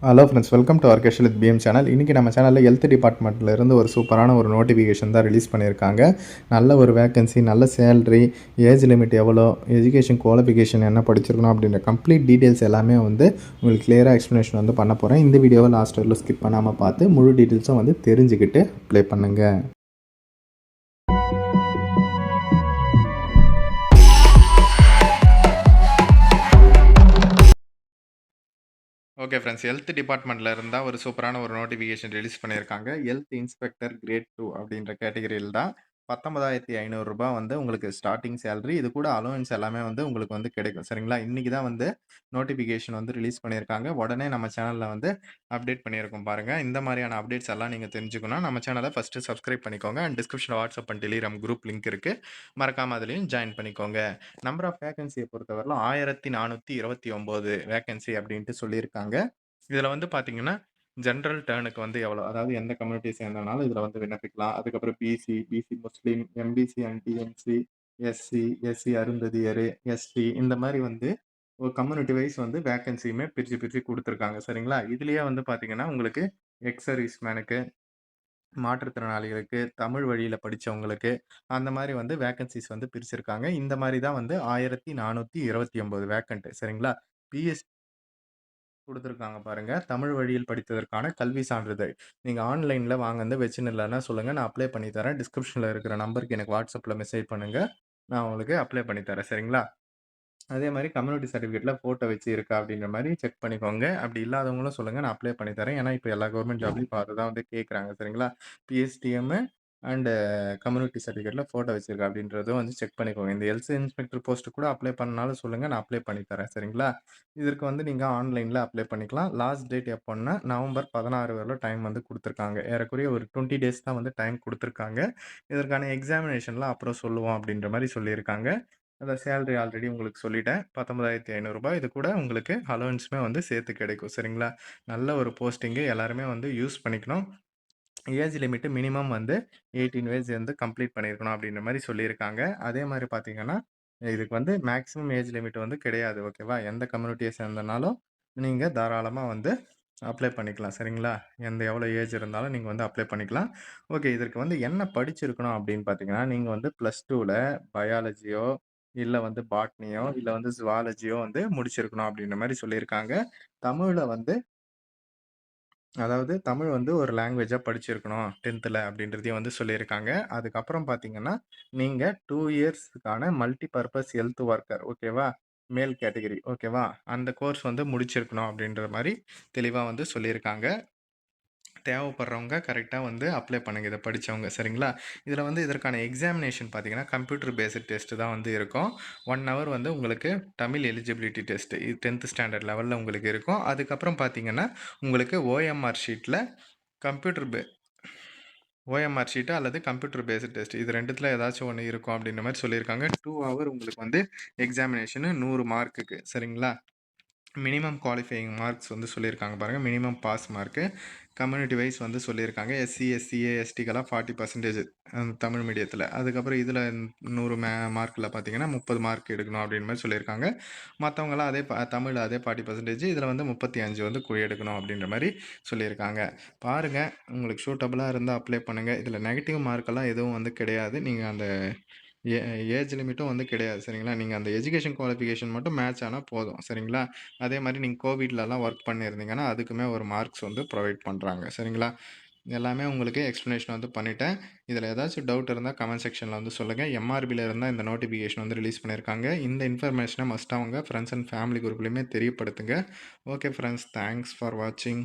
Hello friends, welcome to ஆர்கேஷல் with PM channel. இன்றைக்கி நம்ம சேனலில் ஹெல்த் டிபார்ட்மெண்ட்டில் இருந்து ஒரு சூப்பரான ஒரு நோட்டிஃபிகேஷன் தான் ரிலீஸ் பண்ணியிருக்காங்க. நல்ல ஒரு வேக்கன்சி, நல்ல சேலரி, ஏஜ் லிமிட் எவ்வளோ, எஜுகேஷன் குவாலிஃபிகேஷன் என்ன படிச்சிருக்கணும் அப்படின்ற கம்ப்ளீட் டீட்டெயில்ஸ் எல்லாமே உங்களுக்கு கிளியராக எக்ஸ்ப்ளனேஷன் பண்ண போகிறேன். இந்த வீடியோவை லாஸ்ட் வரையிலும் ஸ்கிப் பண்ணாமல் பார்த்து முழு டீட்டெயில்ஸும் தெரிஞ்சுக்கிட்டு அப்ளை பண்ணுங்கள். ஓகே ஃப்ரெண்ட்ஸ், ஹெல்த் டிபார்ட்மெண்ட்டில் இருந்தால் ஒரு சூப்பரான ஒரு நோட்டிஃபிகேஷன் ரிலீஸ் பண்ணியிருக்காங்க. ஹெல்த் இன்ஸ்பெக்டர் கிரேட் 2 அப்படின்ற கேட்டகரியில் தான் 19,500 ரூபா உங்களுக்கு ஸ்டார்டிங் சேலரி. இது கூட அலோவன்ஸ் எல்லாமே உங்களுக்கு கிடைக்கும். சரிங்களா? இன்றைக்கி தான் நோட்டிஃபிகேஷன் ரிலீஸ் பண்ணியிருக்காங்க. உடனே நம்ம சேனலில் அப்டேட் பண்ணியிருக்கோம் பாருங்கள். இந்த மாதிரியான அப்டேட்ஸ் எல்லாம் நீங்கள் தெரிஞ்சுக்கணும். நம்ம சேனலை ஃபஸ்ட்டு சப்ஸ்கிரைப் பண்ணிக்கோங்க. அண்ட் டிஸ்கிரிப்ஷனில் WhatsApp and Telegram group link இருக்குது. மறக்காமல் அதுலேயும் ஜாயின் பண்ணிக்கோங்க. நம்பர் ஆஃப் வேகன்சியை பொறுத்தவரையிலும் 1429 வேகன்சி அப்படின்ட்டு சொல்லியிருக்காங்க. இதில் பார்த்தீங்கன்னா, ஜென்ரல் டர்னுக்கு எவ்வளோ, அதாவது எந்த கம்யூனிட்டி சேர்ந்தனாலும் இதில் விண்ணப்பிக்கலாம். அதுக்கப்புறம் பிசி முஸ்லீம், எம்பிசி அண்ட் டிஎன்சி, எஸ்சி அருந்ததியர், எஸ்டி, இந்த மாதிரி ஒரு கம்யூனிட்டி வைஸ் வேகன்சியுமே பிரித்து பிரித்து கொடுத்துருக்காங்க. சரிங்களா? இதுலேயே பார்த்தீங்கன்னா உங்களுக்கு எக்ஸ் சர்வீஸ் மேனுக்கு, மாற்றுத்திறனாளிகளுக்கு, தமிழ் வழியில் படித்தவங்களுக்கு, அந்த மாதிரி வேகன்சிஸ் பிரிச்சிருக்காங்க. இந்த மாதிரி தான் 1429 வேக்கண்ட். சரிங்களா? பிஎஸ் குடுத்துருக்காங்க பாருங்க. தமிழ் வழியில் படித்ததற்கான கல்வி சான்றிதழ். நீங்க ஆன்லைன்ல வாங்கந்து வச்சுன்னு சொல்லுங்க. நான் அப்ளை பண்ணி தரேன். டிஸ்கிரிப்ஷன்ல இருக்கிற நம்பருக்கு எனக்கு WhatsAppல மெசேஜ் பண்ணுங்க. நான் உங்களுக்கு அப்ளை பண்ணி தரேன். சரிங்களா? அதே மாரி கம்யூனிட்டி சர்டிஃபிகேட்ல ஃபோட்டோ வச்சு இருக்கா அப்படின்ற மாரி செக் பண்ணிக்கோங்க. அப்படி இல்லாதவங்களும் சொல்லுங்க. நான் அப்ளை பண்ணி தரேன். ஏன்னா, இப்ப எல்லா கவர்மெண்ட் ஜாப்லயும் இப்ப அதுதான் கேட்குறாங்க. சரிங்களா? பிஎஸ்டிஎம் அண்ட் கம்யூனிட்டி சர்டிஃபிகேட்ல ஃபோட்டோ வச்சிருக்கா அப்படின்றதும் செக் பண்ணிக்கோங்க. இந்த ஹெல்த் இன்ஸ்பெக்டர் போஸ்ட் கூட அப்ளை பண்ணாலும் சொல்லுங்க. நான் அப்ளை பண்ணி தரேன். சரிங்களா? இதற்கு நீங்க ஆன்லைன்ல அப்ளை பண்ணிக்கலாம். லாஸ்ட் டேட் எப்போன்னா நவம்பர் 16 வரையிலும் டைம் குடுத்துருக்காங்க. ஏறக்குறைய ஒரு 20 டேஸ் தான் டைம் குடுத்துருக்காங்க. இதற்கான எக்ஸாமினேஷன்லாம் அப்புறம் சொல்லுவோம் அப்படின்ற மாரி சொல்லியிருக்காங்க. அந்த சேலரி ஆல்ரெடி உங்களுக்கு சொல்லிட்டேன். ரூ. 19,500. இது கூட உங்களுக்கு அலோவன்ஸுமே சேர்த்து கிடைக்கும். சரிங்களா? நல்ல ஒரு போஸ்டிங்கு. எல்லாருமே யூஸ் பண்ணிக்கணும். ஏஜ் லிமிட்டு மினிமம் 18 வயசு கம்ப்ளீட் பண்ணியிருக்கணும் அப்படின்ற மாரி சொல்லியிருக்காங்க. அதே மாரி பார்த்தீங்கன்னா, இதுக்கு மேக்ஸிமம் ஏஜ் லிமிட் கிடையாது. ஓகேவா? எந்த கம்யூனிட்டிய சேர்ந்தனாலும் நீங்க தாராளமா அப்ளை பண்ணிக்கலாம். சரிங்களா? எவ்வளோ ஏஜ் இருந்தாலும் நீங்க அப்ளை பண்ணிக்கலாம். ஓகே. இதற்கு என்ன படிச்சிருக்கணும் அப்படின்னு பார்த்தீங்கன்னா, நீங்க +2ல பயாலஜியோ, இல்ல பாட்னியோ, இல்ல ஜூவாலஜியோ முடிச்சிருக்கணும் அப்படின்ற மாரி சொல்லியிருக்காங்க. தமிழ்ல அதாவது தமிழ் ஒரு லாங்குவேஜா படிச்சிருக்கணும் 10த்ல அப்படின்றதையும் சொல்லியிருக்காங்க. அதுக்கப்புறம் பார்த்தீங்கன்னா, நீங்க 2 இயர்ஸ்க்கான மல்டி பர்ப்பஸ் ஹெல்த் ஒர்க்கர், ஓகேவா? மேல் கேட்டகரி, ஓகேவா? அந்த கோர்ஸ் முடிச்சிருக்கணும் அப்படின்ற மாரி தெளிவா சொல்லியிருக்காங்க. தேவைப்படுறவங்க கரெக்ட்டா அப்ளை பண்ணுங்க. இத படிச்சவங்க. சரிங்களா? இதில இதற்கான எக்ஸாமினேஷன் பார்த்தீங்கன்னா, கம்ப்யூட்டர் பேஸ்டு டெஸ்ட் தான் இருக்கும். 1 ஹவர் உங்களுக்கு தமிழ் எலிஜிபிலிட்டி டெஸ்ட். இது 10த் ஸ்டாண்டர்ட் லெவல்ல உங்களுக்கு இருக்கும். அதுக்கப்புறம் பார்த்தீங்கன்னா, உங்களுக்கு ஓஎம்ஆர் ஷீட்ல கம்ப்யூட்டர் பே ஓஎம்ஆர் ஷீட் அல்லது கம்ப்யூட்டர் பேஸ்டு டெஸ்ட். இது 2த்துல ஏதாச்சும் ஒண்ணு இருக்கும் அப்படின்ற மாரி சொல்லியிருக்காங்க. 2 ஹவர் உங்களுக்கு எக்ஸாமினேஷன் 100 மார்க்குக்கு. சரிங்களா? மினிமம் குவாலிஃபையிங் மார்க்ஸ் சொல்லியிருக்காங்க பாருங்க. Minimum pass mark. Community wise சொல்லியிருக்காங்க. எஸ்சி, எஸ்சிஏ, எஸ்டிக்கெல்லாம் 40% தமிழ் மீடியத்தில. அதுக்கப்புறம் இதில 100 மார்க்கில பார்த்தீங்கன்னா 30 மார்க் எடுக்கணும் அப்படின்ற மாரி சொல்லியிருக்காங்க. மத்தவங்கலாம் அதே தமிழ்ல அதே 40%, இதில 35 எடுக்கணும் அப்படின்ற மாரி சொல்லியிருக்காங்க. பாருங்க, உங்களுக்கு சூட்டபிளா இருந்தா அப்ளை பண்ணுங்க. இதில நெகட்டிவ் மார்க்கெல்லாம் எதுவும் கிடையாது. நீங்க அந்த ஏ ஏஜ் லிமிட்டும் கிடையாது. சரிங்களா? நீங்க அந்த எஜுகேஷன் குவாலிஃபிகேஷன் மட்டும் மேட்ச் ஆனா போதும். சரிங்களா? அதே மாரி நீங்க கோவிட்லலாம் ஒர்க் பண்ணியிருந்தீங்கன்னா, அதுக்குமே ஒரு மார்க்ஸ் ப்ரொவைட் பண்றாங்க. சரிங்களா? எல்லாமே உங்களுக்கு எக்ஸ்ப்ளனேஷன் பண்ணிட்டேன். இதில ஏதாச்சும் டவுட் இருந்தா கமெண்ட் செக்ஷன்ல சொல்லுங்க. எம்ஆர்பில இருந்தா இந்த நோட்டிஃபிகேஷன் ரிலீஸ் பண்ணியிருக்காங்க. இந்த இன்ஃபர்மேஷன மஸ்ட்டா உங்க ஃப்ரெண்ட்ஸ் அண்ட் ஃபேமிலி குரூப்லயுமே தெரியப்படுத்துங்க. ஓகே ஃப்ரெண்ட்ஸ், தேங்க்ஸ் ஃபார் வாட்சிங்.